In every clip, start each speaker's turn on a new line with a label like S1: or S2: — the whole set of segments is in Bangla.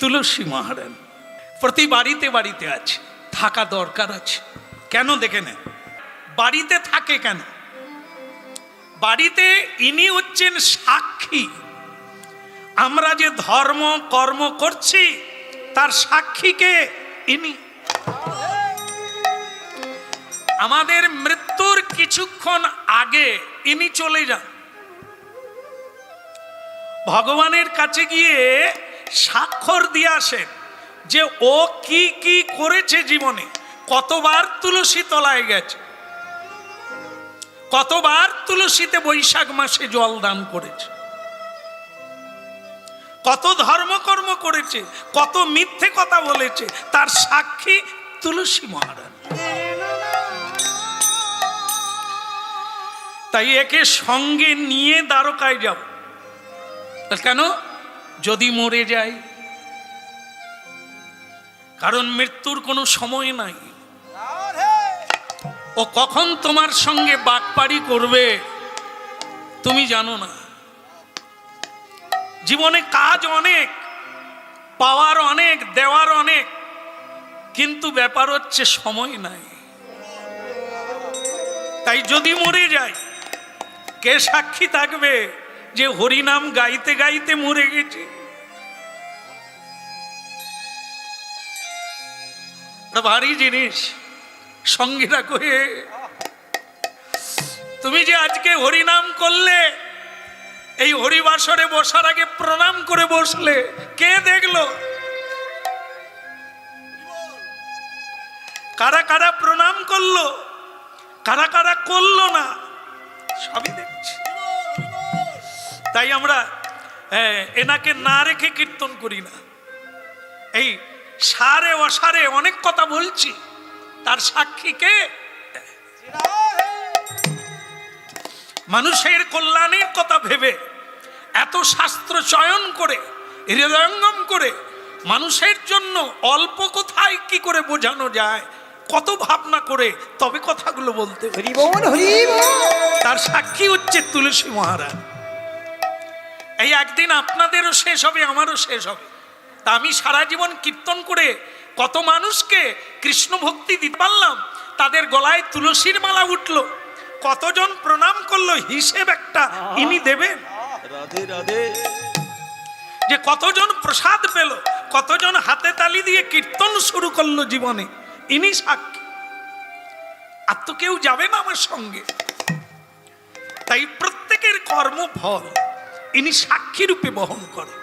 S1: তুলসী মহারানী প্রতি বাড়িতে বাড়িতে আছে, থাকা দরকার আছে। কেন দেখে নেন, বাড়িতে থাকে কেন? বাড়িতে ইনি হচ্ছেন সাক্ষী। আমরা যে ধর্ম কর্ম করছি তার সাক্ষীকে ইনি। আমাদের মৃত্যুর কিছুক্ষণ আগে ইনি চলে যান, ভগবানের কাছে গিয়ে স্বাক্ষর দিয়ে আসেন যে ও কি কি করেছে জীবনে, কতবার তুলসী তলায় গেছে, কতবার তুলসীতে বৈশাখ মাসে জল দান করেছে, কত ধর্মকর্ম করেছে, কত মিথ্যে কথা বলেছে, তার সাক্ষী তুলসী মহারানী। তাই একে সঙ্গে নিয়ে দ্বারকায় যাব। কেন? যদি মরে যায়, কারণ মৃত্যুর কোনো সময় নাই। ও কখন তোমার সঙ্গে বাকপাড়ি করবে তুমি জানো না। জীবনে কাজ অনেক, পাওয়ার অনেক, দেওয়ার অনেক, কিন্তু ব্যাপার হচ্ছে সময় নাই। তাই যদি মরে যায়, কে সাক্ষী থাকবে যে হরিনাম গাইতে গাইতে মরে গেছে? ভারী জিনিস, সঙ্গে রাখো। তুমি যে আজকে হরিনাম করলে, এই হরিবাসরে বসার আগে প্রণাম করে বসলে, কে দেখলো? কারা কারা প্রণাম করলো, কারা কারা করলো না, সবই দেখছি। তাই আমরা এনাকে না রেখে কীর্তন করি না। এই সারে অসারে অনেক কথা বলছি, তার সাক্ষী কে? মানুষের কল্যাণের কথা ভেবে এত শাস্ত্র চয়ন করে, হৃদয়ঙ্গম করে, মানুষের জন্য অল্প কথায় কি করে বোঝানো যায়, কত ভাবনা করে তবে কথাগুলো বলতে পারি। তার সাক্ষী হচ্ছে তুলসী মহারাজ। এই একদিন আপনাদেরও শেষ হবে, আমারও শেষ হবে। তা আমি সারা জীবন কীর্তন করে কত মানুষকে কৃষ্ণ ভক্তি দিতে পারলাম, তাদের গলায় তুলসীর মালা উঠলো, কতজন প্রণাম করলো, হিসেব একটা ইনি দেবেন। রাধে রাধে। যে কতজন প্রসাদ পেল, কতজন হাতে তালি দিয়ে কীর্তন শুরু করলো জীবনে, ইনি সাক্ষী। আর তো কেউ যাবে না আমার সঙ্গে। তাই প্রত্যেকের কর্মফল ইনি সাক্ষী রূপে বহন করে।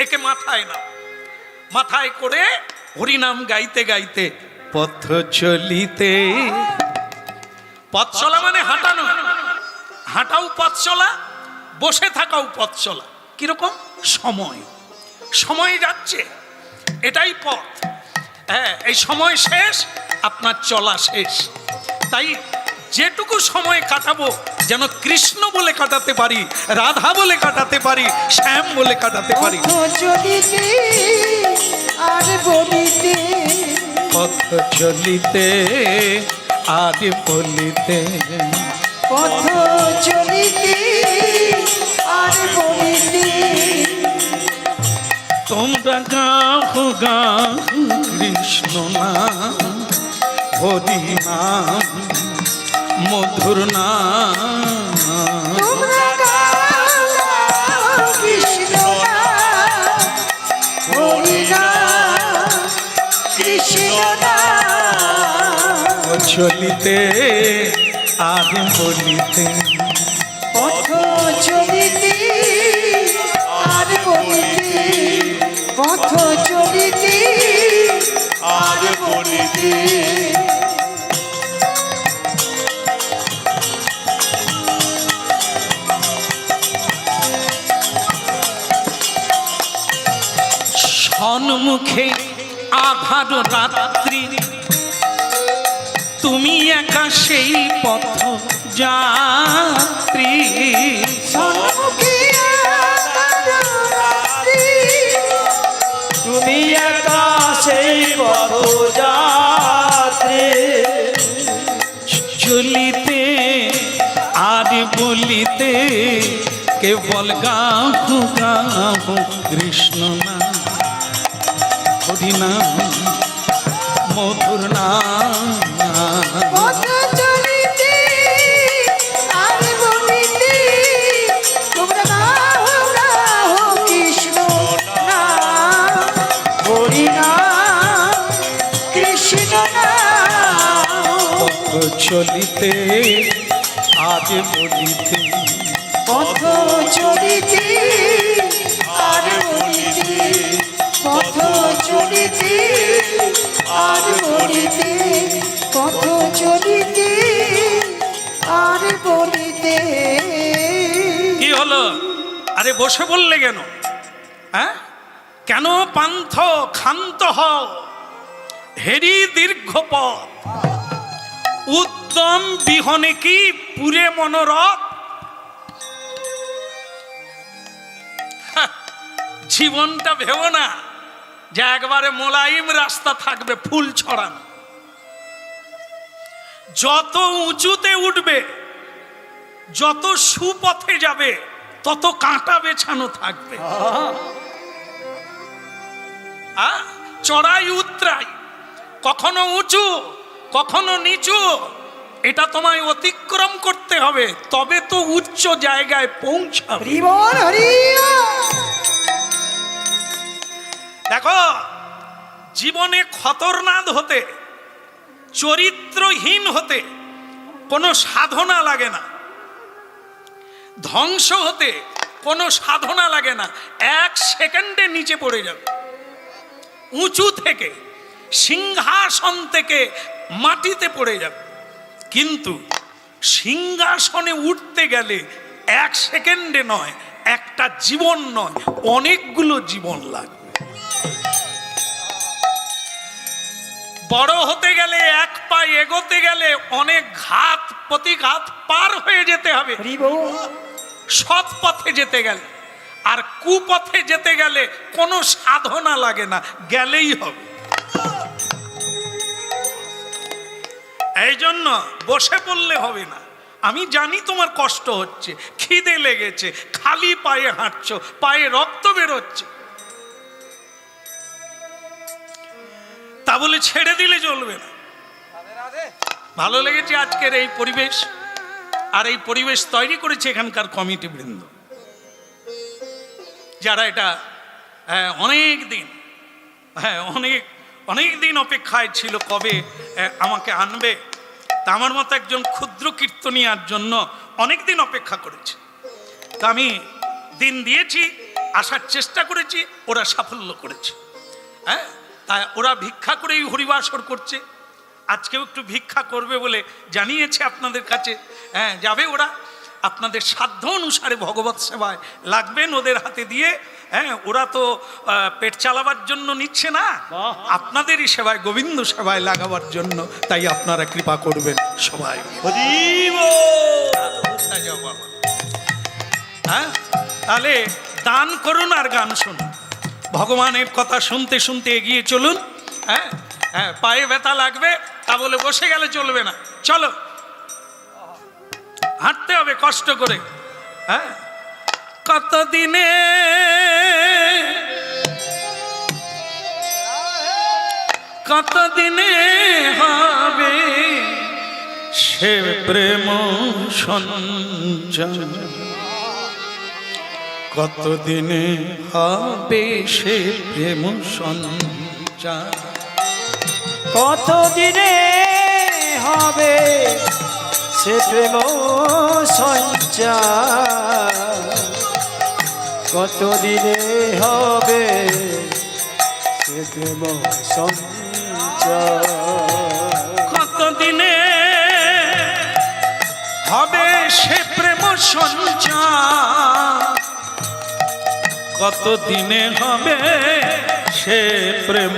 S1: একে মাথায় না, মাথায় করে হরিনাম গাইতে গাইতে পথ চলিতে। পথ চলা মানে হাঁটানো, হাঁটাও পথ চলা, বসে থাকাও পথ চলা। কিরকম? সময়, সময় যাচ্ছে, এটাই পথ। হ্যাঁ, এই সময় শেষ, আপনার চলা শেষ। তাই যেটুকু সময় কাটাবো যেন কৃষ্ণ বলে কাটাতে পারি, রাধা বলে কাটাতে পারি, শ্যাম বলে কাটাতে পারি। পথ চলিতে আর বলিতে,
S2: পথ চলিতে আর বলিতে,
S1: তোমরা গাও গাও কৃষ্ণ নাম, হরি নাম, মধুর নাম।
S2: তোমরা গাও কৃষ্ণ নাম, হরি নাম, কৃষ্ণ নাম।
S1: চলিতে আর বলিতে,
S2: পথ চলিতে আর বলিতে, পথ চলিতে আর বলিতে।
S1: সম্মুখে আধার রাত্রি, তুমি একা সেই পথ যাত্রী।
S2: সম্মুখে আধার রাত্রি, তুমি একা সেই পথ যাত্রী।
S1: চলিতে আর বলিতে, কেবল গাহু গাহু কৃষ্ণ নাম, হরি নাম, মধুর নাম।
S2: পথ চলিতে আর বলিতে তোমরা গাও গাও কৃষ্ণ নাম, হরি নাম, কৃষ্ণ নাম।
S1: পথ চলিতে আজ বলিতে,
S2: পথ চলিতে আর বলিতে, পথ চলিতে আর বলিতে, পথ চলিতে আর বলিতে।
S1: কি হলো? আরে বসে বললে কেন? হ্যাঁ, কেন পান্থ ক্ষান্ত হও, হেরি দীর্ঘ পথ, উদ্যম বিহনে কি পুরে মনোরথ। হ্যাঁ, জীবনটা ভেবো না যে একবারে মোলায়েম রাস্তা থাকবে ফুল ছড়ানো। যত উঁচুতে উঠবে, যত সুপথে যাবে, তত কাঁটা বেছানো থাকবে। চড়াই উতরাই, কখনো উঁচু কখনো নিচু, এটা তোমায় অতিক্রম করতে হবে, তবে তো উচ্চ জায়গায় পৌঁছাবে।
S2: হরি বল, হরি বল।
S1: দেখো, জীবনে খতরনাক হতে, চরিত্রহীন হতে কোনো সাধনা লাগে না, ধ্বংস হতে কোনো সাধনা লাগে না, 1 সেকেন্ডে নিচে পড়ে যাবে। উঁচু থেকে, সিংহাসন থেকে মাটিতে পড়ে যাবে। কিন্তু সিংহাসনে উঠতে গেলে 1 সেকেন্ডে নয়, একটা জীবন নয়, অনেকগুলো জীবন লাগবে। বড় হতে গেলে, 1 পা এগোতে গেলে অনেক ঘাত প্রতিঘাত পার হয়ে যেতে হবে।
S2: হরি বল।
S1: সৎ পথে যেতে গেলে, আর কুপথে যেতে গেলে কোনো সাধনা লাগে না, গেলেই হবে। এই জন্য বসে পড়লে হবে না। আমি জানি তোমার কষ্ট হচ্ছে, খিদে লেগেছে, খালি পায়ে হাঁটছো, পায়ে রক্ত বেরোচ্ছে, তা বলে ছেড়ে দিলে চলবে না। ভালো লেগেছে আজকের এই পরিবেশ, আর এই পরিবেশ তৈরি করেছে এখানকার কমিটি বৃন্দ, যারা এটা অনেক দিন, অনেক দিন অপেক্ষায় ছিল কবে আমাকে আনবে। তা আমার মতো একজন ক্ষুদ্র কীর্তনিয়ার জন্য অনেক দিন অপেক্ষা করেছে। তা আমি দিন দিয়েছি, আসার চেষ্টা করেছি, ওরা সাফল্য করেছে। হ্যাঁ, তাই ওরা ভিক্ষা করেই হরিবাসর করছে। আজকেও একটু ভিক্ষা করবে বলে জানিয়েছে আপনাদের কাছে। হ্যাঁ, যাবে ওরা, আপনাদের সাধ্য অনুসারে ভগবত সেবায় লাগবেন ওদের হাতে দিয়ে। হ্যাঁ, ওরা তো পেট চালাবার জন্য নিচ্ছে না, আপনাদেরই সেবায়, গোবিন্দ সেবায় লাগাবার জন্য। তাই আপনারা কৃপা করবেন সবাই। হ্যাঁ, তাহলে দান করুন আর গান শুনুন, ভগবানের কথা শুনতে শুনতে এগিয়ে চলুন। হ্যাঁ হ্যাঁ, পায়ে ব্যথা লাগবে তা বলে বসে গেলে চলবে না, চলো হাঁটতে হবে কষ্ট করে। হ্যাঁ, কতদিনে কতদিনে হবে সে প্রেম সঞ্চয়, কতদিনে হবে সে প্রেম সঞ্চয়,
S2: কতদিনে হবে সে প্রেম সঞ্চার, কতদিনে হবে সে প্রেম সঞ্চার,
S1: কতদিনে হবে সে প্রেম সঞ্চার, কতদিনে হবে সে প্রেম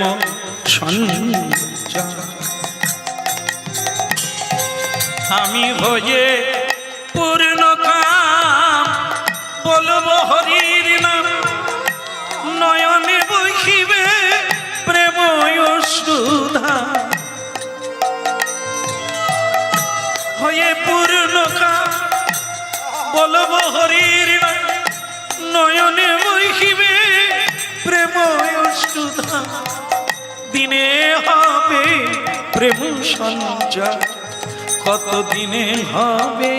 S1: সঞ্চার। আমি হয়ে পূর্ণ কাম বলবো হরির নাম, নয়নে বহিবে প্রেম সুধা, হয়ে পূর্ণ কাম বলবো হরির নাম, নয়নে বহিবে প্রেম সুধা, দিনে হবে প্রেম সঞ্চার, কত দিনে হবে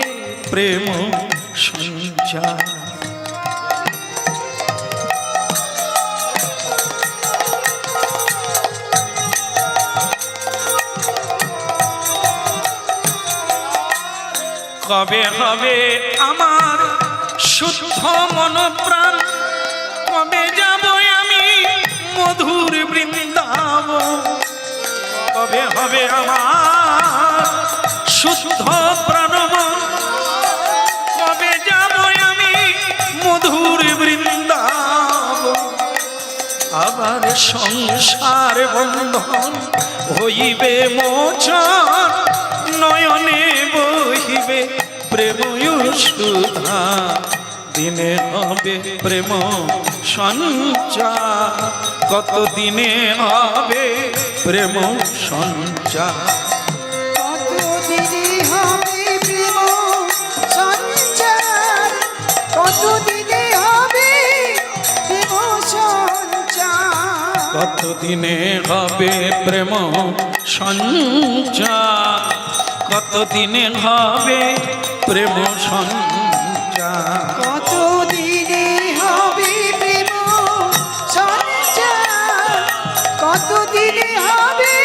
S1: প্রেম সঞ্চার। কবে হবে আমার শুদ্ধ মন প্রাণ, কবে যাব আমি মধুর বৃন্দাবন, কবে হবে আমার শুদ্ধ প্রাণ মন, কবে যাব আমি মধুর বৃন্দাবন, আবার সংসার বন্ধন হইবে মোচন, নয়নে বহিবে প্রেম সুধা, দিনে হবে প্রেম সঞ্চার, কত দিনে হবে প্রেম সঞ্চার।
S2: কতদিনে হবে প্রেম সঞ্চার, কতদিনে হবে প্রেম সঞ্চার,
S1: কতদিনে হবে প্রেম সঞ্চার, কতদিনে হবে প্রেম সঞ্চার,
S2: কতদিনে হবে প্রেম সঞ্চার, কতদিনে হবে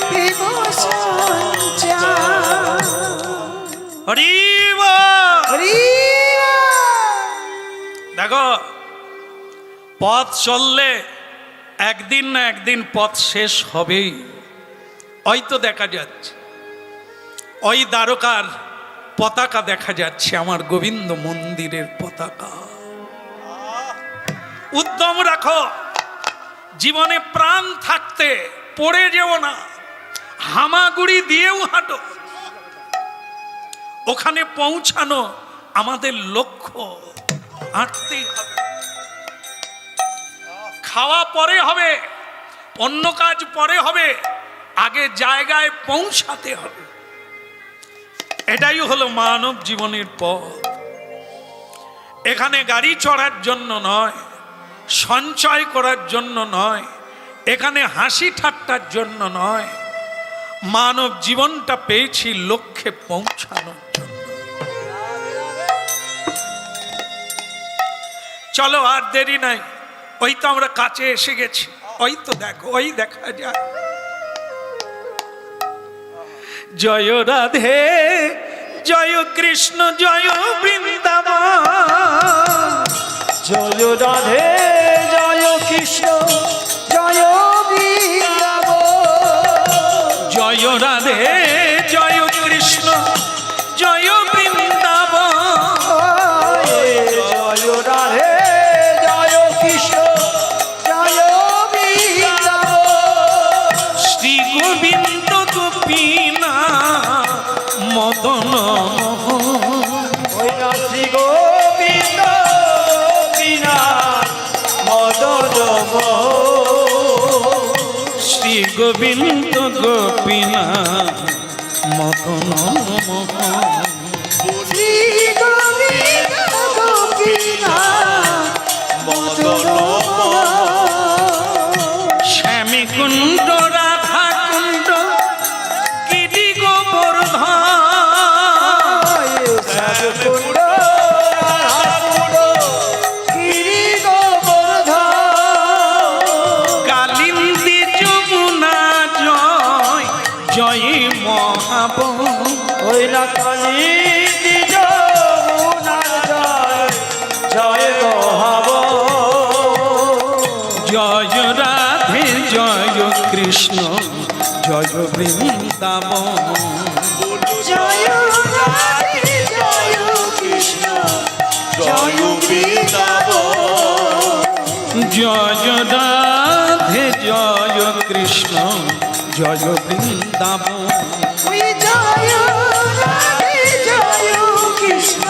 S2: প্রেম সঞ্চার।
S1: হরি বল।
S2: হরি
S1: দেখো, পথ চললে একদিন না একদিন পথ শেষ হবেই। ওই তো দেখা যাচ্ছে, ওই দ্বারকার পতাকা দেখা যাচ্ছে, আমার গোবিন্দ মন্দিরের পতাকা। উদ্যম রাখো, জীবনে প্রাণ থাকতে পড়ে যেও না, হামাগুড়ি দিয়েও হাঁটো, ওখানে পৌঁছানো আমাদের লক্ষ্য, হাঁটতেই হবে। খাওয়া পরে হবে, অন্য কাজ পরে হবে, আগে জায়গায় পৌঁছাতে হবে। এটাই হলো মানব জীবনের পথ। এখানে গাড়ি চড়ার জন্য নয়, সঞ্চয় করার জন্য নয়, এখানে হাসি ঠাট্টার জন্য নয়, মানব জীবনটা পেয়েছি লক্ষ্যে পৌঁছানোর জন্য। চলো, আর দেরি নাই, ওই তো আমরা কাছে এসে গেছি, ওই তো দেখো, ওই দেখা যায়। জয় রাধে জয় কৃষ্ণ জয় বৃন্দাবন,
S2: জয় রাধে জয় কৃষ্ণ জয় বৃন্দাবন,
S1: জয় রাধে জয় কৃষ্ণ জয় বৃন্দাবন,
S2: জয় রাধে জয় কৃষ্ণ জয় বৃন্দাবন,
S1: শ্রী গোবিন্দ গোপীনা মদন
S2: ওই না শ্রী গোবিন্দ বিনা মদন
S1: শ্রী গোবিন্দ গোপীনা মদন
S2: শ্রী গোবিন্দ গোপীনা মদন
S1: শ্যামী কুণ্ড রাধা কুণ্ড গিরি গোবর্ধন,
S2: কুণ্ড রাধাকুণ্ড গিরি গোবর্ধন,
S1: কালিন্দী যমুনা জয় জয় মহাবন,
S2: ওই না কালী যমুনার জয় জয় মহাবন,
S1: জয় রাধে জয় কৃষ্ণ জয় বৃন্দাবন,
S2: জয় রাধে জয় কৃষ্ণ জয় বৃন্দাবন,
S1: জয় রাধে জয় কৃষ্ণ জয় বৃন্দাবন,
S2: ওই জয় রাধে জয় কৃষ্ণ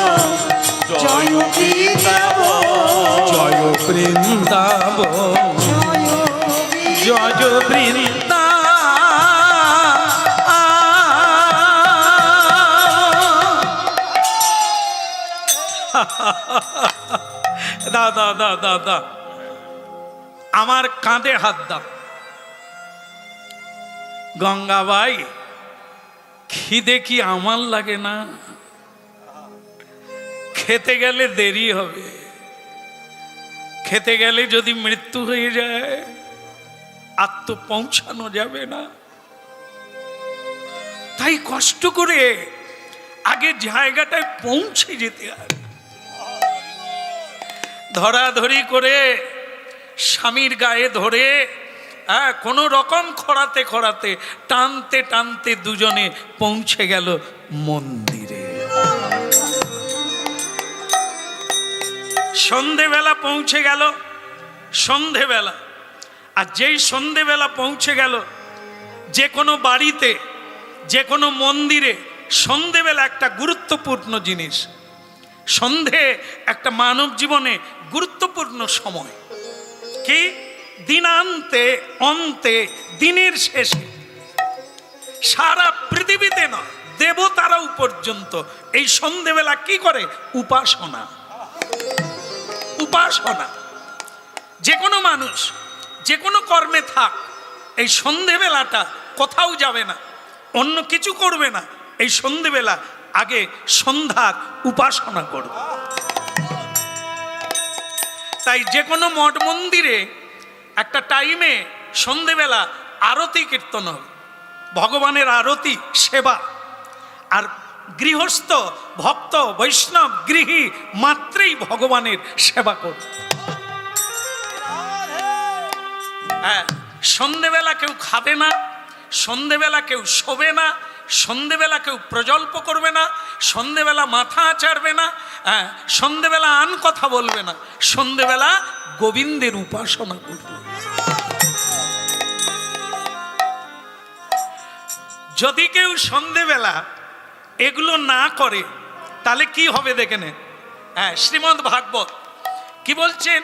S2: জয় বৃন্দাবন,
S1: জয় বৃন্দাবন, জয় বৃন্দা দাও দাও দাও দাও দাও, আমার কাঁধে হাত দাও। গঙ্গাবাই, খিদে কি আমার লাগে না? খেতে গেলে দেরি হবে, খেতে গেলে যদি মৃত্যু হয়ে যায় আর তো পৌঁছানো যাবে না। তাই কষ্ট করে আগে জায়গাটায় পৌঁছে যেতে হয়। ধরাধরি করে স্বামীর গায়ে ধরে কোনো রকম খড়াতে খড়াতে টানতে টানতে দুজনে পৌঁছে গেল মন্দিরে। সন্ধেবেলা পৌঁছে গেল, সন্ধেবেলা। আর যেই সন্ধেবেলা পৌঁছে গেল, যে কোনো বাড়িতে, যে কোনো মন্দিরে সন্ধেবেলা একটা গুরুত্বপূর্ণ জিনিস। সন্ধে একটা মানব জীবনে গুরুত্বপূর্ণ সময়। কি? দিনান্তে, অন্তে, দিনের শেষে সারা পৃথিবীতে নয়, দেবতারাও পর্যন্ত এই সন্ধেবেলা কি করে? উপাসনা। উপাসনা। যে কোনো মানুষ যে কোনো কর্মে থাক, এই সন্ধেবেলাটা কোথাও যাবে না, অন্য কিছু করবে না। এই সন্ধেবেলা আগে সন্ধ্যার উপাসনা করবে। তাই যে কোনো মঠ মন্দিরে একটা টাইমে সন্ধেবেলা আরতি কীর্তন হবে, ভগবানের আরতি সেবা। আর গৃহস্থ ভক্ত বৈষ্ণব গৃহী মাত্রেই ভগবানের সেবা করবে। হ্যাঁ, সন্ধেবেলা কেউ খাবে না, সন্ধেবেলা কেউ শোবে না, সন্ধেবেলা কেউ প্রজল্প করবে না, সন্ধেবেলা মাথা আচাড়বে না, হ্যাঁ, সন্ধেবেলা আন কথা বলবে না, সন্ধেবেলা গোবিন্দের উপাসনা করবে। যদি কেউ সন্ধেবেলা এগুলো না করে তাহলে কি হবে দেখে নে। হ্যাঁ, শ্রীমদ্ ভাগবত কি বলছেন?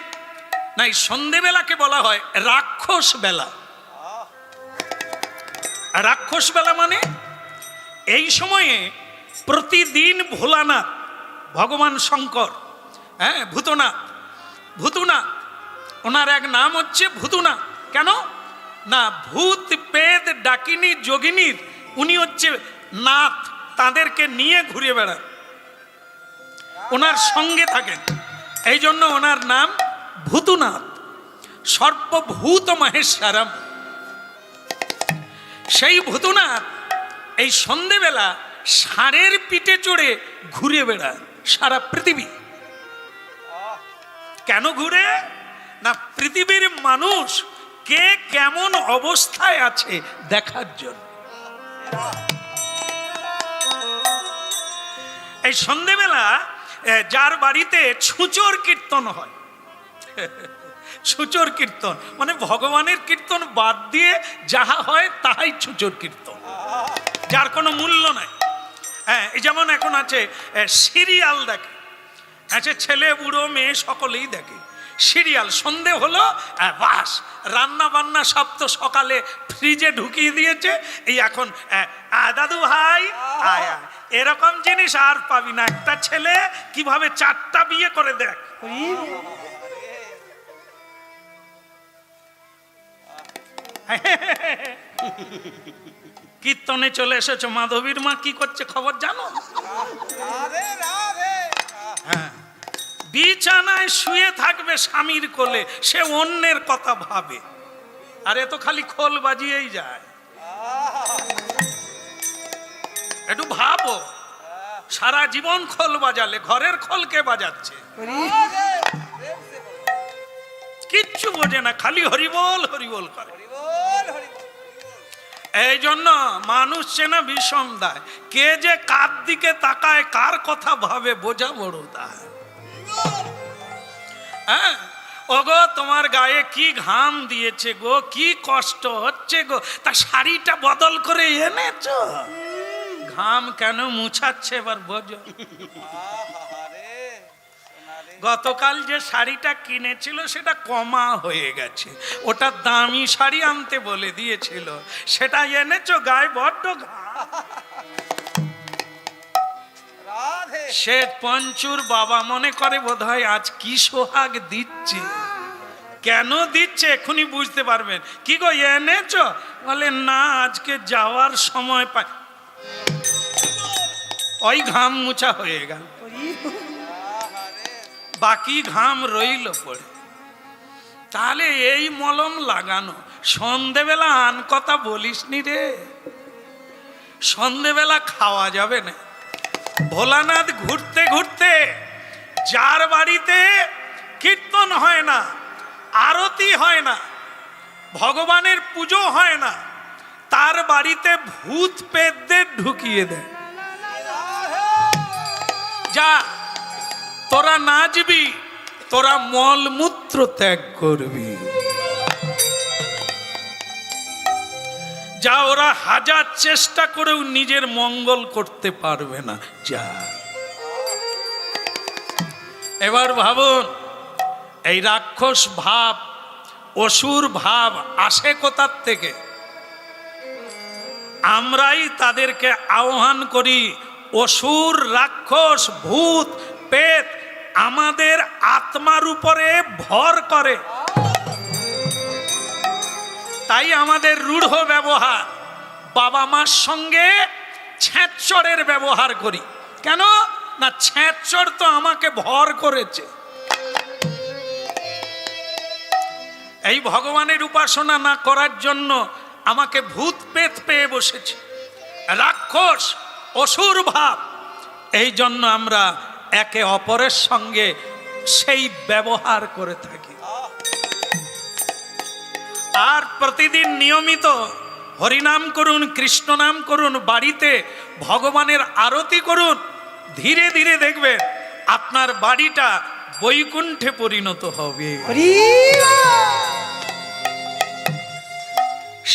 S1: না, এই সন্ধেবেলাকে বলা হয় রাক্ষস বেলা। রাক্ষস বেলা মানে এই সময়ে প্রতিদিন ভোলানাথ, ভগবান শঙ্কর, হ্যাঁ, ভূতনাথ, ভূতনাথ, ওনার এক নাম হচ্ছে ভূতনাথ। কেন না? ভূত পেদ ডাকিনী যোগিনীর উনি হচ্ছে নাথ, তাদেরকে নিয়ে ঘুরে বেড়ান, ওনার সঙ্গে থাকেন, এই জন্য ওনার নাম ভূতনাথ। সর্বভূত মহেশ্বরম। সেই ভূতনাথ এই সন্ধেবেলা ষাঁড়ের পিঠে চড়ে ঘুরে বেড়ান সারা পৃথিবী। কেন ঘুরে? না, পৃথিবীর মানুষ কে কেমন অবস্থায় আছে দেখার জন্য। এই সন্ধেবেলা যার বাড়িতে ছুঁচোর কীর্তন হয়, ছুঁচোর কীর্তন মানে ভগবানের কীর্তন বাদ দিয়ে যাহা হয় তাহাই ছুঁচোর কীর্তন, যার কোনো মূল্য নাই। হ্যাঁ, যেমন এখন আছে সিরিয়াল দেখে, আছে ছেলে বুড়ো মেয়ে সকলেই দেখে সিরিয়াল। সন্ধে হলো বাস, রান্না বান্না সব তো সকালে ফ্রিজে ঢুকিয়ে দিয়েছে। এই এখন দাদু ভাই আয় আয়, এরকম জিনিস আর পাবি না। একটা ছেলে কিভাবে 4টা বিয়ে করে দেখ। কীর্তনে চলে এসেছো, মাধবীর মা কি করছে খবর জানো? হ্যাঁ, বিছানায় শুয়ে থাকবে স্বামীর কোলে, সে অন্যের কথা ভাবে। আর এ তো খালি খোল বাজিয়েই যায়। একটু ভাবো, সারা জীবন খোল বাজালে ঘরের খোল কে বাজাচ্ছে? কিচ্ছু বোঝে না, খালি হরিবোল হরিবোল করে। এই জন্য মানুষ চেনা বিষম দেয়, কে যে কার দিকে তাকায় কার কথা ভাবে বোঝা বড় দায়। হ্যাঁ, ওগো তোমার গায়ে কি ঘাম দিয়েছে গো, কি কষ্ট হচ্ছে গো, তা শাড়িটা বদল করে এনেছো। ঘাম কেন মুছাচ্ছে এবার বোঝো। গতকাল যে শাড়িটা কিনেছিল সেটা কমা হয়ে গেছে, ওটা দামি শাড়ি আনতে বলে দিয়েছিল, সেটা এনেছো, গায়ে বড্ড ঘাম।
S2: রাধে
S1: সে পঞ্চুর বাবা মনে করে বোধহয় আজ কি সোহাগ দিচ্ছে, কেন দিচ্ছে এখনই বুঝতে পারবেন। কি গো এনেছ? বলে না, আজকে যাওয়ার সময় পাই। ওই ঘাম মুছা হয়ে গেল, বাকি ঘাম রইল পড়ে। তাহলে এই মলম লাগানো, সন্ধেবেলা আন কথা বলিস নি রে, সন্ধেবেলা খাওয়া যাবে না। ভোলানাথ ঘুরতে ঘুরতে যার বাড়িতে কীর্তন হয় না, আরতি হয় না, ভগবানের পুজো হয় না, তার বাড়িতে ভূত পেতদের ঢুকিয়ে দেয়। যা তোরা নাচবি, তোরা মলমূত্র ত্যাগ করবি। যা ওরা হাজার চেষ্টা করেও নিজের মঙ্গল করতে পারবে না। যা এবার ভাবুন, এই রাক্ষস ভাব, অসুর ভাব আসে কোথার থেকে? আমরাই তাদেরকে আহ্বান করি। অসুর, রাক্ষস, ভূত, পেত আমাদের আত্মার উপরে ভর করে, তাই আমাদের রূঢ় ব্যবহার। বাবা মার সঙ্গে ছেঁচড়ের ব্যবহার করি কেন? না, ছেঁচড় তো আমাকে ভর করেছে। এই ভগবানের উপাসনা না করার জন্য আমাকে ভূত পেত পেয়ে বসেছে, রাক্ষস অসুর ভাব। এই জন্য আমরা একে অপরের সঙ্গে সেই ব্যবহার করে থাকি। আর প্রতিদিন নিয়মিত হরিনাম করুন, কৃষ্ণ নাম করুন, বাড়িতে ভগবানের আরতি করুন। ধীরে ধীরে দেখবেন আপনার বাড়িটা বৈকুণ্ঠে পরিণত হবে।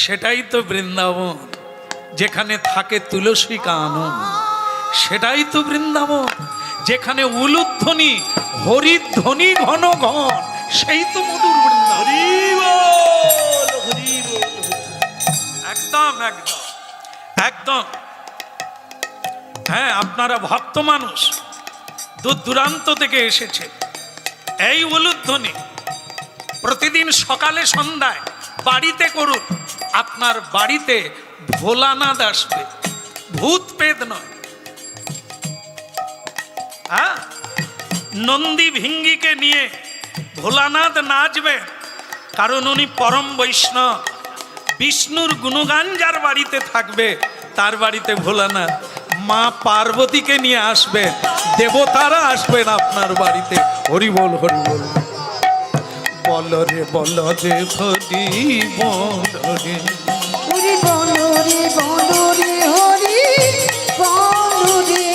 S1: সেটাই তো বৃন্দাবন, যেখানে থাকে তুলসী কানন। সেটাই তো বৃন্দাবন, যেখানে উলুধ্বনি হরিধ্বনি ঘন ঘন। সেই তো মধুর বৃন্দাবন। একদম একদম একদম। হ্যাঁ, আপনারা ভক্ত মানুষ, দূর দূরান্ত থেকে এসেছে। এই উলুধ্বনি প্রতিদিন সকালে সন্ধ্যায় বাড়িতে করুন। আপনার বাড়িতে ভোলানাথ আসবে, ভূত পেদ নয়। হ্যাঁ, নন্দী ভিঙ্গিকে নিয়ে ভোলানাথ নাচবে, কারণ উনি পরম বৈষ্ণব। বিষ্ণুর গুণগান যার বাড়িতে থাকবে, তার বাড়িতে ভোলানাথ। মা পার্বতীকে নিয়ে আসবে, দেবতারা আসবেন আপনার বাড়িতে। হরি বল, হরি বল। বল রে বল রে হরি বল রে,
S2: হরি বল রে বল রে হরি বল রে,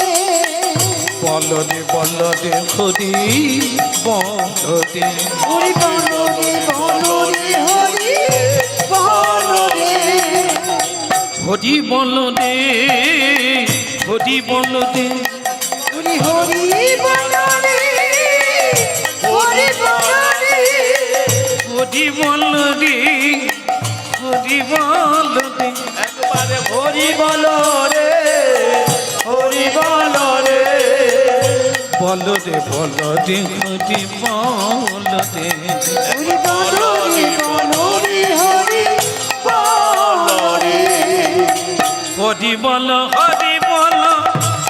S1: বল রে বল রে হরি বল রে,
S2: হরি বল রে বল রে হরি বল রে,
S1: হরি বল রে, হরি বল রে,
S2: হরি হরি বল রে, হরি বল রে,
S1: হরি বল রে, হরি বল রে।
S2: একবারে হরি বল রে, হরি বল রে,
S1: বল রে বল রে হরি বল রে,
S2: হরি বল রে বল রে হরি বল রে,
S1: হরি বল, হরি বল,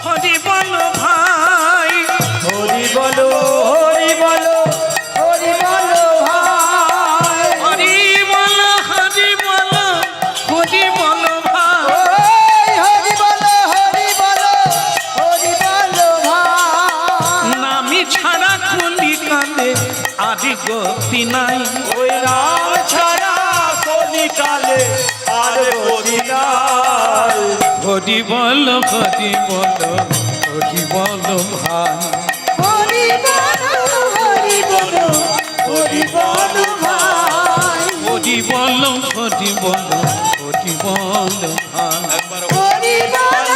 S1: হরি বল ভাই।
S2: হরি বল হরি বল হরি বল ভাই,
S1: হরি বল, হরি বল, হরি বল ভাই।
S2: ওই হরি বল হরি বল হরি বল ভাই,
S1: নামি ছাড়া খুলি কালে আদি গতি নাই।
S2: ওই নাম ছাড়া কলিকালে আর গতি নাই,
S1: হরি বল, হরি বল, হরি বল ভাই।
S2: হরি বল হরি বল হরি বল ভাই,
S1: হরি বল, হরি বল, হরি বল ভাই।
S2: হরি বল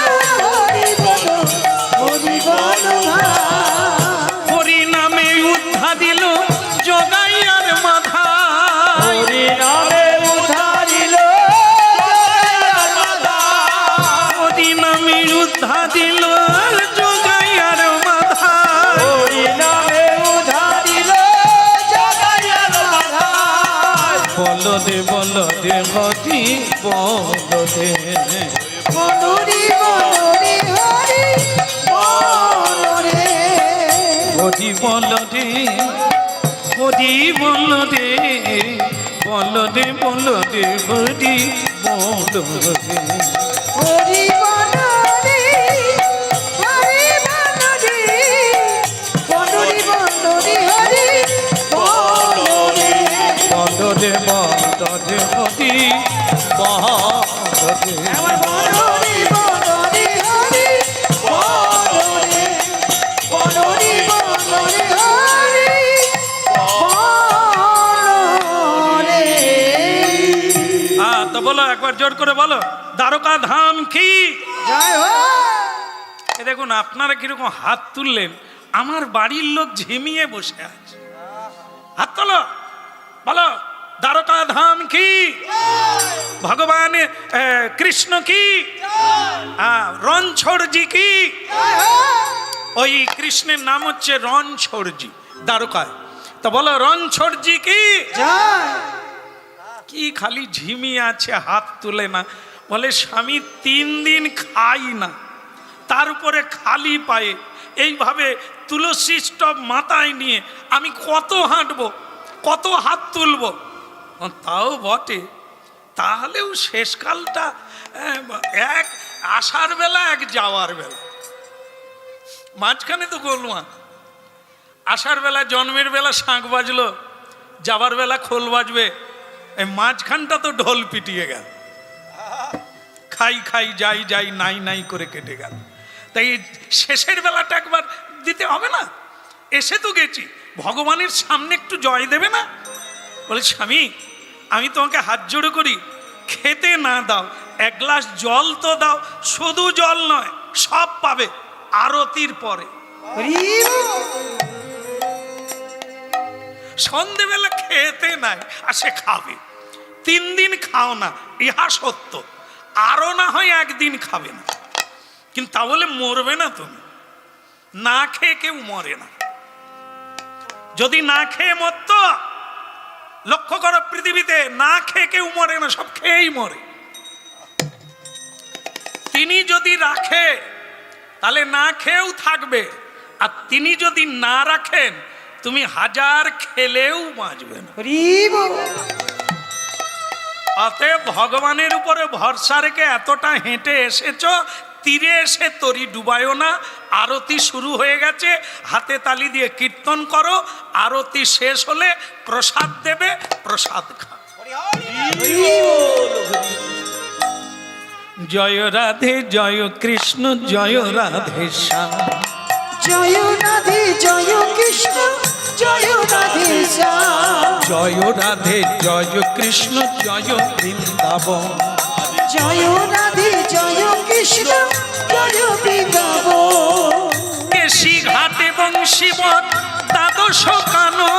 S2: হরি বল হরি বল ভাই,
S1: হরি নামে উদ্ধা দিল জগাইয়ার মাথা।
S2: হরি নামে উদ্ধারিল
S1: হরি নামে উদ্ধা দিল জগাইয়ার বলদে বলদে হরি বলদে
S2: বলরে বলরে হরি বলরে
S1: হরি বলদে হরি বলদে বলদে বলদে হরি বলদে
S2: হরি বলরে হরি বলরে বলরে বলরে হরি বলরে
S1: বলদে বলদে হরি বলদে
S2: আমার বলরে বলরে হরি বলরে বলরে বলরে হরি বলরে
S1: তো বলো একবার জোর করে বলো দ্বারকা ধাম কি
S2: জয় হো
S1: এ দেখুন আপনারা কিরকম হাত তুললেন আমার বাড়ির লোক ঝিমিয়ে বসে আছে হাত তোলো বলো দ্বারকা ধাম কি ভগবান কৃষ্ণ কি রণছোড়জি কি ওই কৃষ্ণের নাম হচ্ছে রণছোড়জি দ্বারকায় তো বলো রণছোড়জি কি
S2: জয়
S1: কি খালি ঝিমিয়ে আছে হাত তুলে না বলে স্বামী 3 দিন খাই না তার উপরে খালি পায়ে এইভাবে তুলসী স্টপ মাথায় নিয়ে আমি কত হাঁটবো কত হাত তুলবো তাও বটে তাহলেও শেষকালটা এক আসার বেলা এক যাওয়ার বেলা মাঝখানে তো গোলমা আসার বেলা জন্মের বেলা শাঁখ বাজলো যাবার বেলা খোল বাজবে এই মাঝখানটা তো ঢোল পিটিয়ে গেল খাই খাই যাই যাই নাই নাই করে কেটে গেল তাই শেষের বেলাটা একবার দিতে হবে না এসে তো গেছি ভগবানের সামনে একটু জয় দেবে না বলে স্বামী আমি তোমাকে হাত জোড়ো করি খেতে না দাও 1 গ্লাস জল তো দাও শুধু জল নয় সব পাবে আরতির পরে সন্ধেবেলা খেতে নাই আর সে খাবে 3 দিন খাও না ইহা সত্য আরো না হয় 1 দিন খাবে না কিন্তু তা বলে মরবে না তুমি না খেয়ে কেউ মরে না যদি না খেয়ে মরতো লক্ষ্য করো পৃথিবীতে না খেয়ে কেউ মরে না সব খেয়েই মরে তিনি যদি রাখে তাহলে না খেয়েও থাকবে আর তিনি যদি না রাখেন তুমি 1000 খেলেও বাঁচবে না অতএব ভগবানের উপরে ভরসা রেখে এতটা হেঁটে এসেছো তীরে এসে তরি ডুবায়ও না আরতি শুরু হয়ে গেছে হাতে তালি দিয়ে কীর্তন করো আরতি শেষ হলে প্রসাদ দেবে প্রসাদ খা জয় রাধে জয় কৃষ্ণ জয় রাধে শ্যাম
S2: জয় রাধে জয় কৃষ্ণ জয় রাধে শ্যাম
S1: জয় রাধে জয় কৃষ্ণ জয় বৃন্দাবন
S2: জয় রাধে জয় কৃষ্ণ জয় বৃন্দাবন
S1: কেশি ঘাটে বংশীবন দ্বাদশ কানো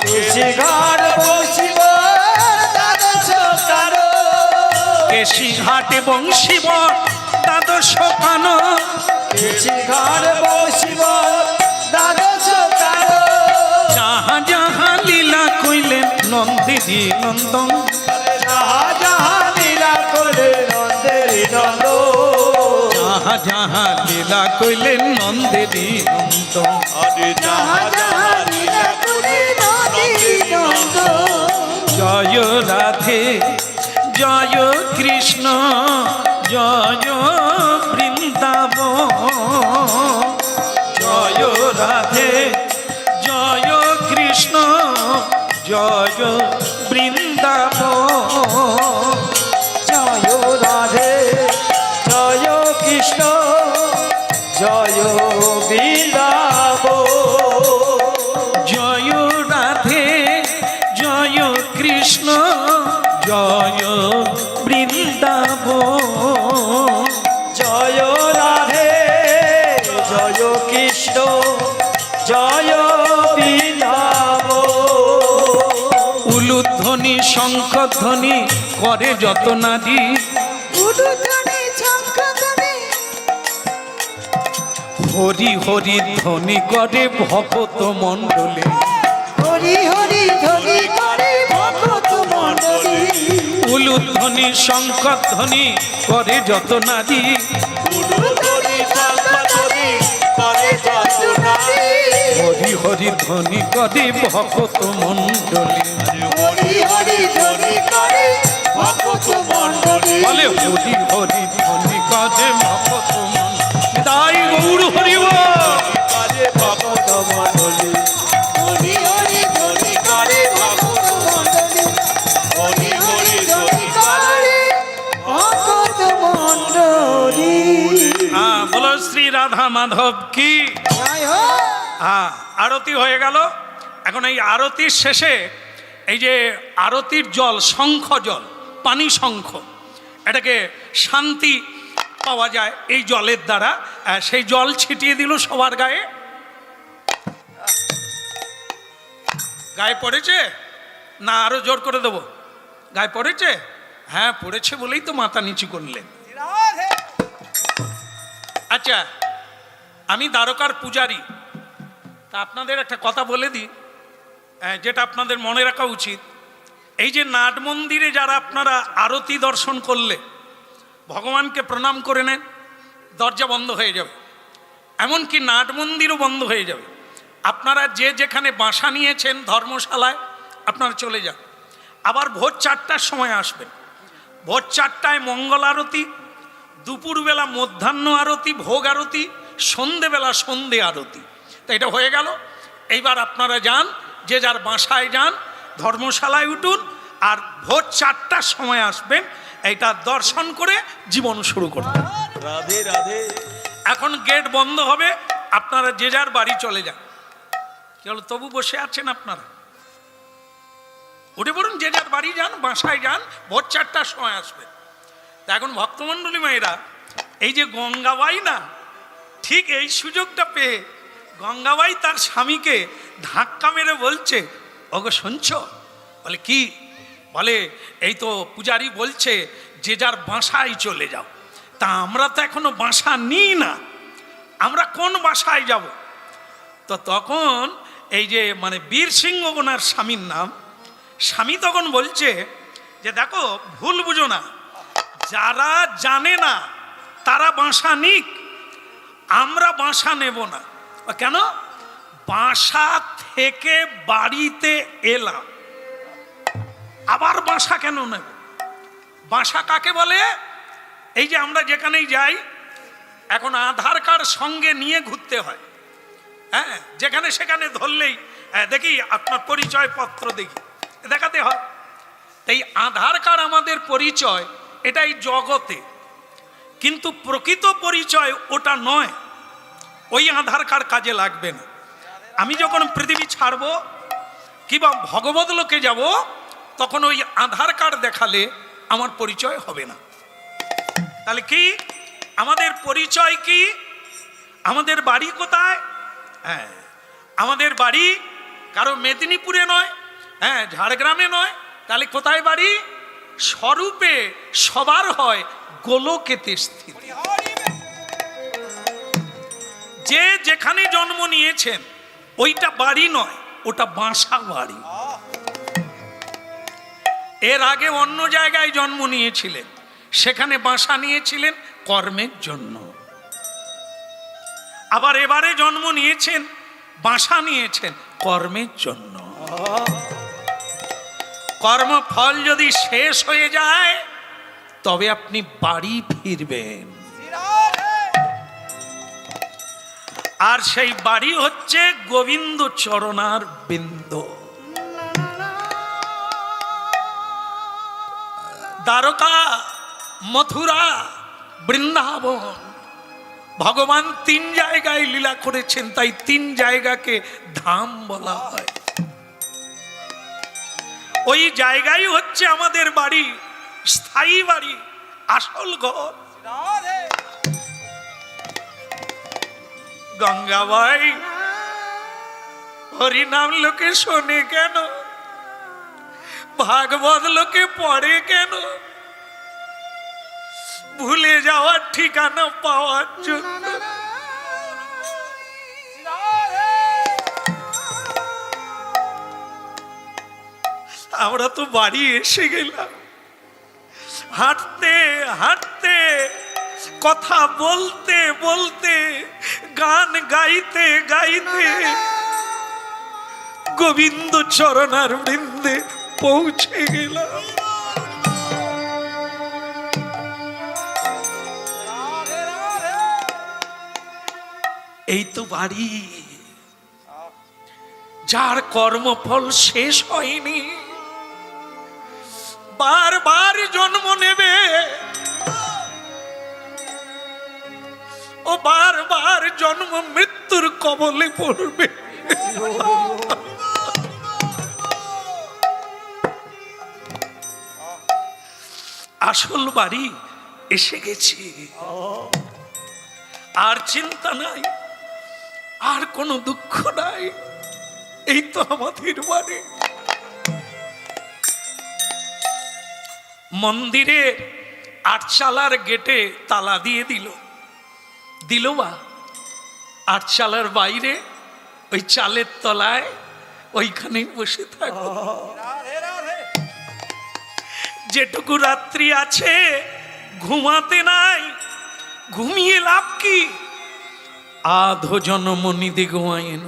S2: কেশি ঘাট বসিব দ্বাদশ কানো
S1: কেশি ঘাটে বংশীবন দ্বাদশ কানো
S2: কেশি ঘাট বসিব দ্বাদশ কানো
S1: যাহা যাহা লীলা কইলেন নন্দিনী নন্দন
S2: যাহা যাহা লীলা করে নন্দেরি নন্দ
S1: যাহা যাহা লীলা কইলেন নন্দিনী নন্দন
S2: যাহা যাহা লীলা করে নন্দেরি নন্দ
S1: জয় রাধে জয় কৃষ্ণ জয় বৃন্দাবন জয় রাধে জয় কৃষ্ণ জয় বৃন্দাবন
S2: জয় রাধে জয় কৃষ্ণ জয় বৃন্দাবন
S1: জয় রাধে জয় কৃষ্ণ জয় বৃন্দাবন
S2: জয় রাধে জয় কৃষ্ণ জয় বৃন্দাবন
S1: উলুধ্বনি শঙ্খধ্বনি করে যত নারী
S2: উলুধ্বনি শঙ্খধ্বনি
S1: হরি হরি ধ্বনি করে ভকত মণ্ডলে
S2: হরি হরি ধ্বনি করে ভকত মণ্ডলে
S1: ধ্বনি শঙ্খ ধ্বনি করে যত নারী,
S2: উলুধ্বনি শঙ্খধ্বনি করে যত নারী।
S1: হরি হরি ধ্বনি করে ভকত মণ্ডলী,
S2: হরি হরি ধ্বনি করে ভকত মণ্ডলী।
S1: বলে হরি হরি ধ্বনি করে ভকত মণ্ডলী। তাই গৌর হরি বল।
S2: করে ভকত মণ্ডলী। হরি হরি ধ্বনি করে ভকত মণ্ডলী। হরি হরি ধ্বনি করে ভকত মণ্ডলী।
S1: বলো শ্রী রাধা মাধব কি। আরতি হয়ে গেল। এখন এই আরতির শেষে এই যে আরতির জল, শঙ্খ জল, পানি শঙ্খ, এটাকে শান্তি পাওয়া যায় এই জলের দ্বারা। সেই জল ছিটিয়ে দিল সবার গায়ে। গায়ে পড়েছে না আরো জোর করে দেবো? গায়ে পড়েছে? হ্যাঁ পড়েছে বলেই তো মাথা নিচু করলেন। আচ্ছা, আমি দ্বারকার পূজারী, তা আপনাদের একটা কথা বলে দিই, যেটা আপনাদের মনে রাখা উচিত। এই যে নাট মন্দিরে যারা আপনারা আরতি দর্শন করলে ভগবানকে প্রণাম করে নেন, দরজা বন্ধ হয়ে যাবে, এমনকি নাট মন্দিরও বন্ধ হয়ে যাবে। আপনারা যে যেখানে বাসা নিয়েছেন ধর্মশালায় আপনারা চলে যান। আবার ভোর 4টার সময় আসবেন। ভোর 4টায় মঙ্গল আরতি, দুপুরবেলা মধ্যাহ্ন আরতি, ভোগ আরতি, সন্ধেবেলা সন্ধে আরতি। তো এটা হয়ে গেল। এইবার আপনারা যান, যে যার বাসায় যান, ধর্মশালায় উঠুন, আর ভোর 4টার সময় আসবেন। এইটা দর্শন করে জীবন শুরু করবেন।
S2: রাধে রাধে।
S1: এখন গেট বন্ধ হবে, আপনারা যে যার বাড়ি চলে যান। কি হলো, তবু বসে আছেন আপনারা? উঠে পড়ুন, যে যার বাড়ি যান, বাসায় যান, ভোর 4টার সময় আসবেন। তা এখন ভক্তমণ্ডলী মায়েরা, এই যে গঙ্গাবাই না, ঠিক এই সুযোগটা পেয়ে গঙ্গাবাই তার স্বামীকে ধাক্কা মেরে বলছে, ওগো শুনছ? বলে কি? বলে এই তো পূজারি বলছে যে যার বাসায় চলে যাও। তা আমরা তো এখনো বাসা নিই না, আমরা কোন বাসায় যাব? তো তখন এই যে বীর সিংহ ওনার স্বামীর নাম, স্বামী তখন বলছে যে দেখো ভুল বুঝো না, যারা জানে না তারা বাসা নিক, আমরা বাসা নেব না। কেন? বাসা থেকে বাড়িতে এলাম, আবার বাসা কেন নেব? বাসা কাকে বলে? এই যে আমরা যেখানেই যাই এখন আধার কার্ড সঙ্গে নিয়ে ঘুরতে হয়। হ্যাঁ, যেখানে সেখানে ধরলেই দেখি আপনার পরিচয় পত্র দেখি দেখাতে হয়। এই আধার কার্ড আমাদের পরিচয়, এটাই জগতে, কিন্তু প্রকৃত পরিচয় ওটা নয়। ওই আধার কার্ড কাজে লাগবে না। আমি যখন পৃথিবী ছাড়ব কিংবা ভগবত লোকে যাব, তখন ওই আধার কার্ড দেখালে আমার পরিচয় হবে না। তাহলে কি আমাদের পরিচয় কি? আমাদের বাড়ি কোথায়? হ্যাঁ, আমাদের বাড়ি কারো মেদিনীপুরে নয়, হ্যাঁ ঝাড়গ্রামে নয়। তাহলে কোথায় বাড়ি? স্বরূপে সবার হয় গোলকেতে স্থিত। যে যেখানে জন্ম নিয়েছেন ওইটা বাড়ি নয়, ওটা বাসা বাড়ি। এর আগে অন্য জায়গায় জন্ম নিয়েছিলেন, সেখানে বাসা নিয়েছিলেন কর্মের জন্য। আবার এবারে জন্ম নিয়েছেন, বাসা নিয়েছেন কর্মের জন্য। কর্মফল যদি শেষ হয়ে যায় তবে আপনি বাড়ি ফিরবেন, আর সেই বাড়ি হচ্ছে গোবিন্দ চরণার বিন্দ। দ্বারকা, মথুরা, বৃন্দাবন, ভগবান 3 জায়গায় লীলা করেছেন, তাই 3 জায়গাকে ধাম বলা হয়। ওই জায়গায় হচ্ছে আমাদের বাড়ি, স্থায়ী বাড়ি, আসল ঘর। গঙ্গাবাই হরিনাম লোকে শোনে কেন? ভাগবত লোকে পড়ে কেন? ভুলে যাওয়ার ঠিকানা পাওয়ার জন্য। আমরা তো বাড়ি এসে গেলাম, হাঁটতে হাঁটতে, কথা বলতে বলতে, গান গাইতে গাইতে গোবিন্দ চরণার বৃন্দে পৌঁছে গেলাম। এই তো বাড়ি, যার কর্মফল শেষ হয়নি, বারবার জন্ম নেবে, ও বারবার জন্ম মৃত্যুর কবলে পড়বে। আসল বাড়ি এসে গেছি, আর চিন্তা নাই, আর কোনো দুঃখ নাই। এই তো আমাদের বাড়ি। মন্দিরে আটচালার গেটে তালা দিয়ে দিল বা আটচালার বাইরে ওই চালের তলায় ওইখানেই বসে থাকো। যেটুকু রাত্রি আছে ঘুমাতে নাই, ঘুমিয়ে লাভ কি? আধো জনম নিদে ঘুমায়েন,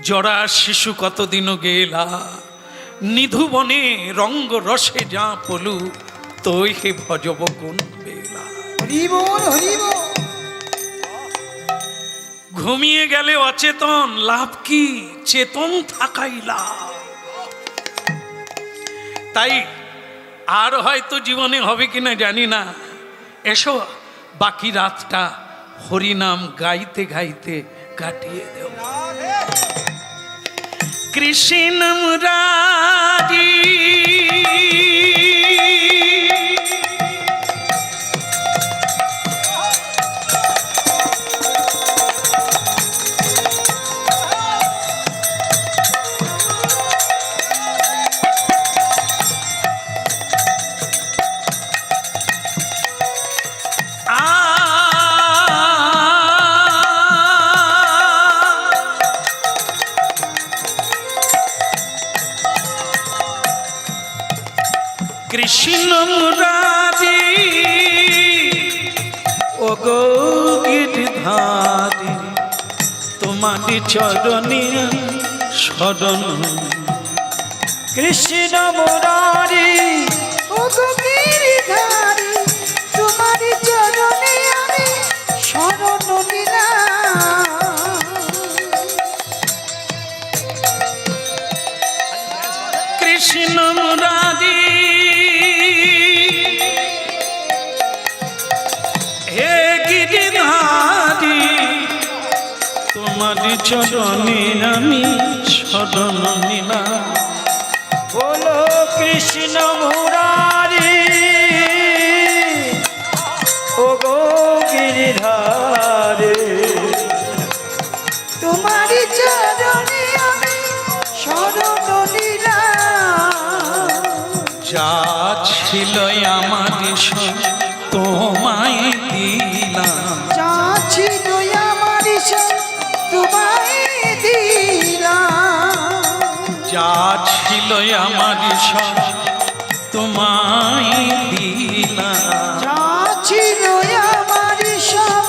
S1: জরা শিশু কতদিন গেলা, নিধুবনে রঙ্গ রসে যা পলু, তোই হে ভজব কোন বেলা। ঘুমিয়ে গেলে অচেতন, লাভ কি? চেতন থাকাই লাভ। তাই আর হয়তো জীবনে হবে কিনা জানি না, এসো বাকি রাতটা হরিনাম গাইতে গাইতে কাটিয়ে দেব। কৃষ্ণ মুরারি কৃষ্ণ মুরারি ও গো গিরিধারী, তোমারি চরণে শরণ।
S3: কৃষ্ণ মুরারি ও গো গিরিধারী, তোমারি চরণে আমি শরণ নিলাম।
S1: কৃষ্ণ মুরারি হে গিরিধারী, তোমারি চরণে আমি শরণ নিলাম।
S3: বলো কৃষ্ণ মুরারি ও গো গিরিধারী, তোমারি চরণে আমি শরণ নিলাম।
S1: যা ছিল আমার সব তোমায় দিলাম,
S3: যা ছিল আমার সব তোমায় দিলাম।
S1: যা ছিল আমার সব তোমায় দিলাম।
S3: যা ছিল আমার সব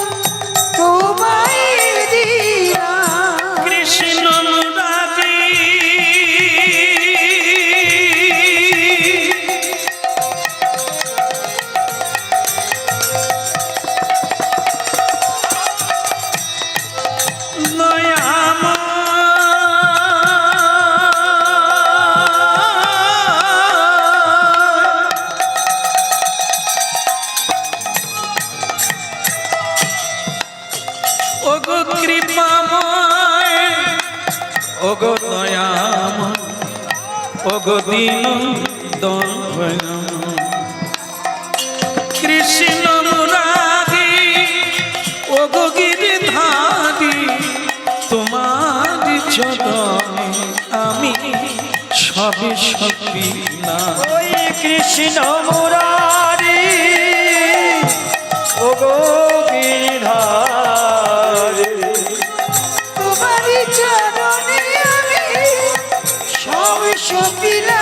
S3: তোমায় দিলাম।
S1: কৃষ্ণ মুরারি ওগো কৃপাময়, ওগো দয়াময়, ওগো দীন দয়াময়। কৃষ্ণ মুরারি ওগো গিরিধারী, তোমার চরণে আমি সবে সবই না।
S3: ওই কৃষ্ণ মুরারি ও গো গিরিধারী, তোমারি চরণে আমি সব সপিলাম।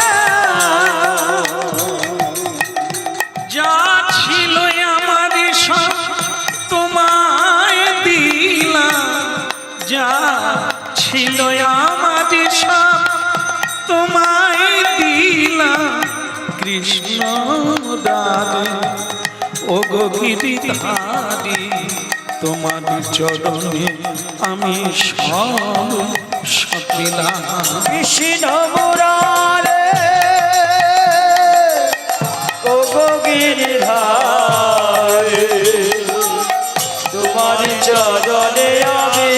S1: কৃষ্ণ মুরারি ও গো গিরিধারি তোমার চরণে আমি সব সপিলাম।
S3: কৃষ্ণ মুরারে ও গো গিরিধারে তোমার চরণে আমি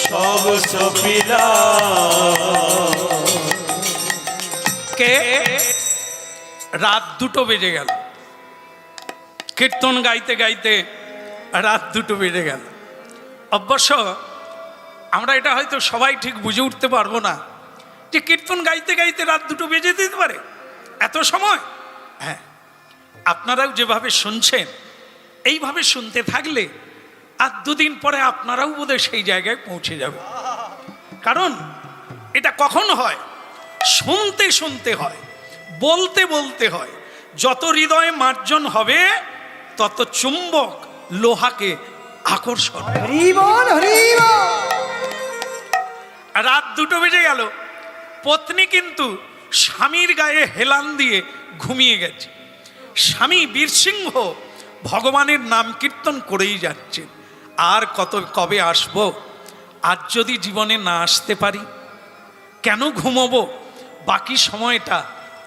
S2: সব সপিলাম।
S1: কে রাত 2টো বেজে গেল, কীর্তন গাইতে গাইতে রাত 2টো বেজে গেল। অবশ্য আমরা এটা হয়তো সবাই ঠিক বুঝে উঠতে পারবো না যে কীর্তন গাইতে গাইতে রাত 2টো বেজে দিতে পারে এত সময়। হ্যাঁ, আপনারাও যেভাবে শুনছেন এইভাবে শুনতে থাকলে আর 2 দিন পরে আপনারাও বোধহয় সেই জায়গায় পৌঁছে যাবে। কারণ এটা কখন হয়? শুনতে শুনতে হয়, বলতে বলতে হয়। যত হৃদয়ে মার্জন হবে তত চুম্বক লোহাকে আকর্ষণ।
S3: হরি বল হরি বল।
S1: রাত 2টো বেজে গেল, পত্নী কিন্তু স্বামীর গায়ে হেলান দিয়ে ঘুমিয়ে গেছে। স্বামী বীরসিংহ ভগবানের নাম কীর্তন করেই যাচ্ছে। আর কবে আসবো? আজ যদি জীবনে না আসতে পারি কেন ঘুমোবো? বাকি সময়টা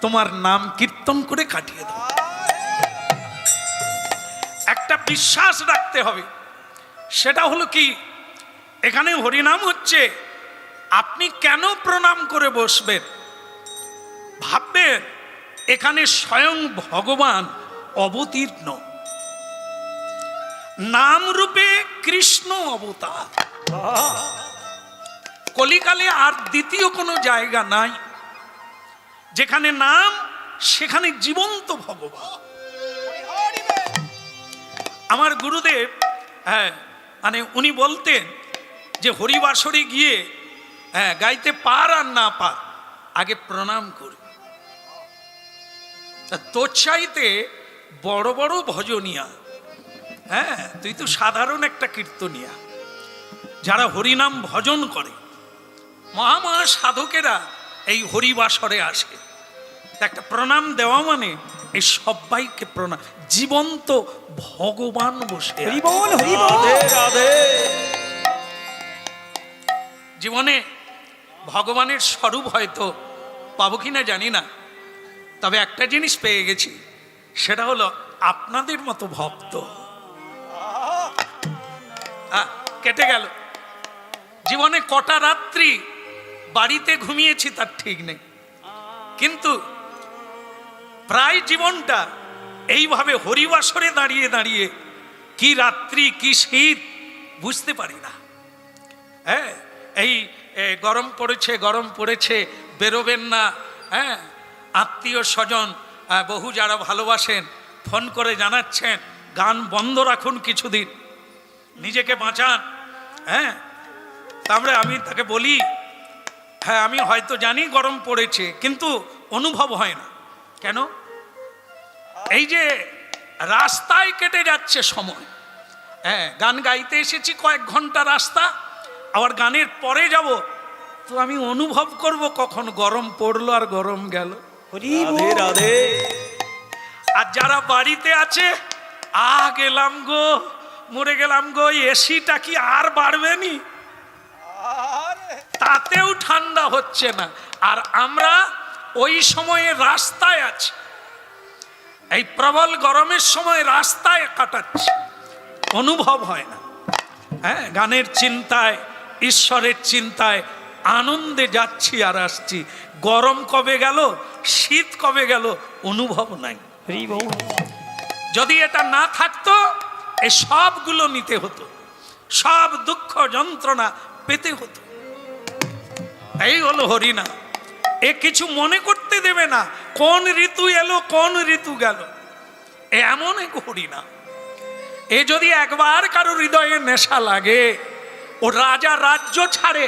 S1: তোমার নাম কীর্তন করে কাটিয়ে দাও। একটা বিশ্বাস রাখতে হবে, সেটা হলো কি, এখানে হরিনাম হচ্ছে, আপনি কেন প্রণাম করে বসবেন? ভাববেন এখানে স্বয়ং ভগবান অবতীর্ণ, নাম রূপে কৃষ্ণ অবতার। কলিকালে আর দ্বিতীয় কোনো জায়গা নাই যেখানে নাম, সেখানে জীবন্ত ভগবান। আমার গুরুদেব মানে উনি বলতেন যে হরিবাসরে গিয়ে গাইতে পার আর না পার, আগে প্রণাম করি। তোর চাইতে বড় বড় ভজনিয়া, তুই তো সাধারণ একটা কীর্তনিয়া। যারা হরিনাম ভজন করে, মহা সাধকেরা এই হরিবাসরে আসে, একটা প্রণাম দেওয়া মানে এই সবাইকে প্রণাম। জীবন্ত ভগবান বসে।
S3: হরি বল হরি বল।
S2: রাধে রাধে।
S1: জীবনে ভগবানের স্বরূপ হয়তো পাবো কিনা জানি না, তবে একটা জিনিস পেয়ে গেছি, সেটা হলো আপনাদের মতো ভক্ত। কেটে গেল জীবনে কটা রাত্রি বাড়িতে ঘুমিয়েছি তার ঠিক নেই, কিন্তু প্রায় জীবনটা এইভাবে হরিবাসরে দাঁড়িয়ে দাঁড়িয়ে কি রাত্রি কি শীত বুঝতে পারি না। এই গরম পড়েছে বেরোবেন না। আত্মীয় স্বজন বহু যারা ভালোবাসেন ফোন করে জানাচ্ছেন গান বন্ধ রাখুন কিছুদিন, নিজেকে বাঁচান। তারপরে আমি তাকে বলি, হ্যাঁ আমি হয়তো জানি গরম পড়েছে, কিন্তু অনুভব হয় না। কেন? এই যে রাস্তায় কেটে যাচ্ছে সময়, গান গাইতে এসেছি কয়েক ঘন্টা রাস্তা, আবার গানের পরে যাব, তো আমি অনুভব করব কখন গরম পড়লো আর গরম গেল।
S2: রাধে রাধে।
S1: আর যারা বাড়িতে আছে, গেলাম গো, মরে গেলাম গো, এসিটা কি আর বাড়বে নি? তাতেও ঠান্ডা হচ্ছে না। আর আমরা ওই সময়ে রাস্তায় আছি, এই প্রবল গরমের সময় রাস্তায় কাটাচ্ছি, অনুভব হয় না। গানের চিন্তায়, ঈশ্বরের চিন্তায় আনন্দে যাচ্ছি আর আসছি। গরম কবে গেল, শীত কবে গেল, অনুভব নাই। যদি এটা না থাকতো, এই সবগুলো নিতে হতো, সব দুঃখ যন্ত্রণা পেতে হতো। এই হলো হরিনাম। এ কিছু মনে করতে দেবে না কোন ঋতু এলো কোন ঋতু গেল, এমন এক হরিনাম। এ যদি একবার কারো হৃদয়ে নেশা লাগে, ও রাজা রাজ্য ছাড়ে,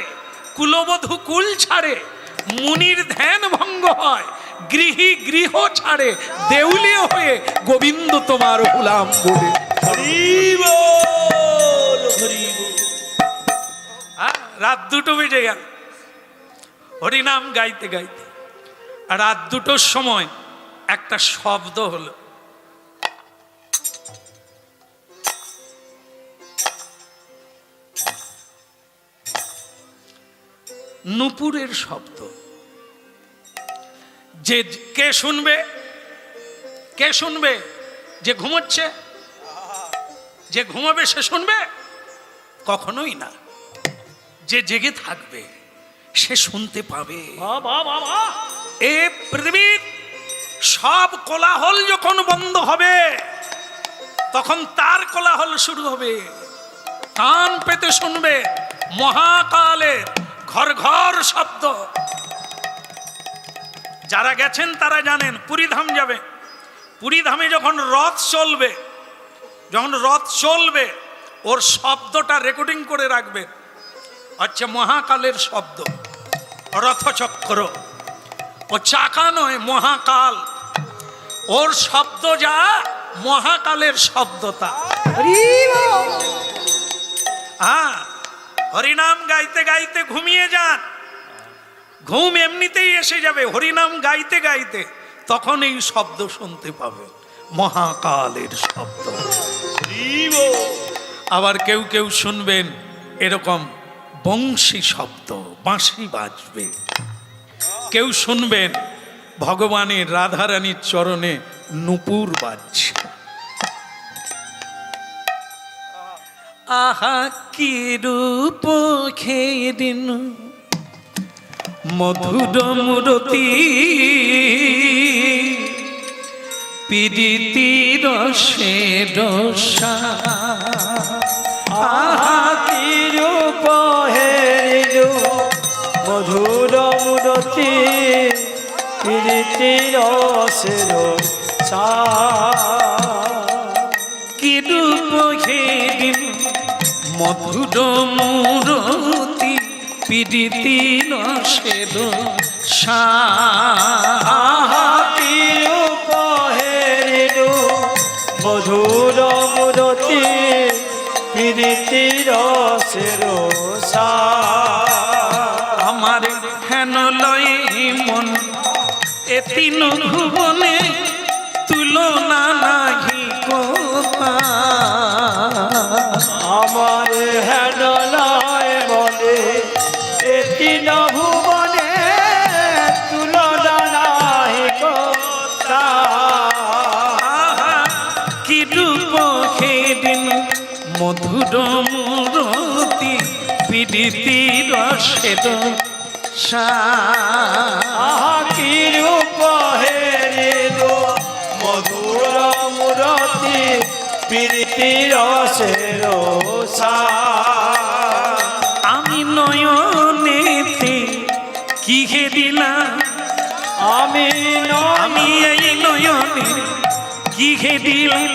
S1: কুলবধূ কুল ছাড়ে, মুনির ধ্যান ভঙ্গ হয়, গৃহী গৃহ ছাড়ে, দেউলিয়া হয়ে গোবিন্দ তোমার হুলাম বলে।
S2: হরি বল হরি বল।
S1: রাত 2টো বেজে গেল হরিনাম গাইতে গাইতে। রাত 2টোর সময় একটা শব্দ হলো, নূপুরের শব্দ। যে কে শুনবে? কে শুনবে? যে ঘুমোচ্ছে, যে ঘুমাবে সে শুনবে? কখনোই না। যে জেগে থাকবে সে শুনতে পাবে। এ পৃথিবীর সব কোলাহল যখন বন্ধ হবে তখন তার কোলাহল শুরু হবে। কান পেতে শুনবে মহাকালের ঘর ঘর শব্দ। যারা গেছেন তারা জানেন, পুরীধাম যাবে, পুরীধামে যখন রথ চলবে, যখন রথ চলবে ওর শব্দটা রেকর্ডিং করে রাখবে। হচ্ছে মহাকালের শব্দ, রথচক্র। ও চাকা নয়, মহাকাল। ওর শব্দ যা, মহাকালের শব্দ তা।
S3: হরি বল।
S1: হ্যাঁ, হরিনাম গাইতে গাইতে ঘুমিয়ে যান, ঘুম এমনিতেই এসে যাবে। হরিনাম গাইতে গাইতে তখন এই শব্দ শুনতে পাবে, মহাকালের শব্দ। আবার কেউ কেউ শুনবেন এরকম বংশী শব্দ, বাঁশি বাজবে। কেউ শুনবেন ভগবানের রাধারানীর চরণে নূপুর বাজছে। আহা কি রূপ খেয়ে দিন মধুর মূরতি, পীড়িতি রসে রসা।
S3: আহা কি রূপ হেরিলু মধুর মূরতি, প্রীতি রসের সা।
S1: কি রূপ খেদিন মধুর মূরতি, পীড়িতি রসের সা।
S3: আহা কি রূপ হেরিলু মধুর মূরতি, প্রীতি রসের সা।
S1: আমার হেন লয়ে মন এ তিন ভুবনে তুলনা নাহি কোথা।
S3: আমার হেন লয় মনে এতি ভুবনে তুলনা নাহি কোথা।
S1: আহা কি রূপ খেদিন মধুর মূরতি, পীড়িতি রসের সা।
S3: আহা কি রূপ হেরিলু মধুর মূরতি, প্রীতি রসের সা।
S1: আমি নয়নেতে কি হে দিলাম,
S3: আমি
S1: আমি এই নয়নে কি হে দিলাম।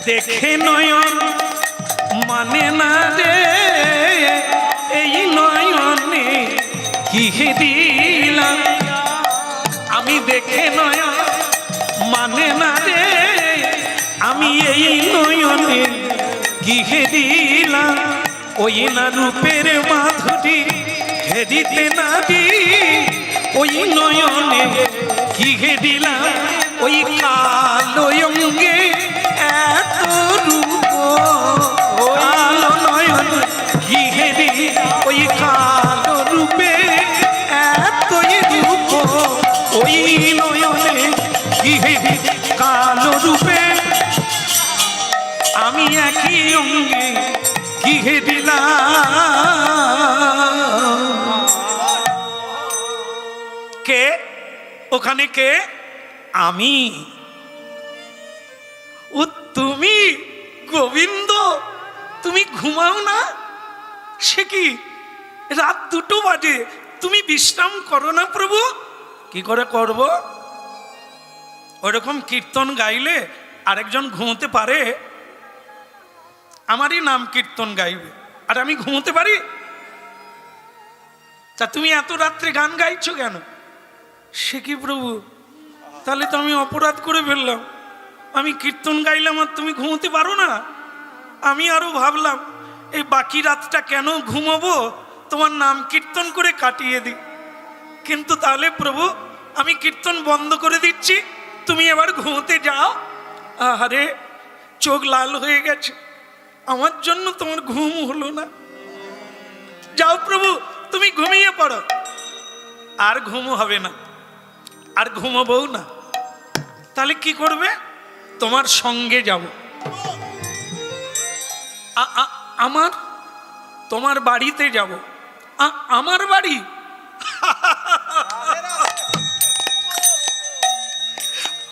S1: দেখে নয়ন মানে না রে, এই নয়নে কি হে দিলাম। আমি দেখে নয়ন মানে না রে, আমি এই নয়নে কি হে দিলাম। ওই না রূপের মাধুরী হেরিতে না দি, ওই নয়নে কি হে দিলাম। ওই কালো অঙ্গে এত রূপ, কালো নয়ন কি হে দি, ওই কালো রূপে এতই রূপ। ওই নয়নে কি হে দি, কালো রূপে আমি একই অঙ্গে কি হে দিলাম। কে ওখানে? কে? আমি। ও তুমি গোবিন্দ, তুমি ঘুমাও না? সে কি রাত 2টো বাজে, তুমি বিশ্রাম করো না প্রভু? কি করে করব? ওরকম কীর্তন গাইলে আরেকজন ঘুমোতে পারে? আমারই নাম কীর্তন গাইবে আর আমি ঘুমোতে পারি? তা তুমি এত রাত্রে গান গাইছো কেন? সে কি প্রভু, তাহলে তো আমি অপরাধ করে ফেললাম। আমি কীর্তন গাইলাম আর তুমি ঘুমোতে পারো না? আমি আরো ভাবলাম এই বাকি রাতটা কেন ঘুমাবো, তোমার নাম কীর্তন করে কাটিয়ে দিই। কিন্তু তাহলে প্রভু আমি কীর্তন বন্ধ করে দিচ্ছি, তুমি এবার ঘুমোতে যাও। আরে চোখ লাল হয়ে গেছে, আমার জন্য তোমার ঘুম হলো না। যাও প্রভু, তুমি ঘুমিয়ে পড়ো। আর ঘুম হবে না, আর ঘুমোবও না। তাহলে কি করবে? তোমার সঙ্গে যাব। আমার তোমার বাড়িতে যাব। আমার বাড়ি?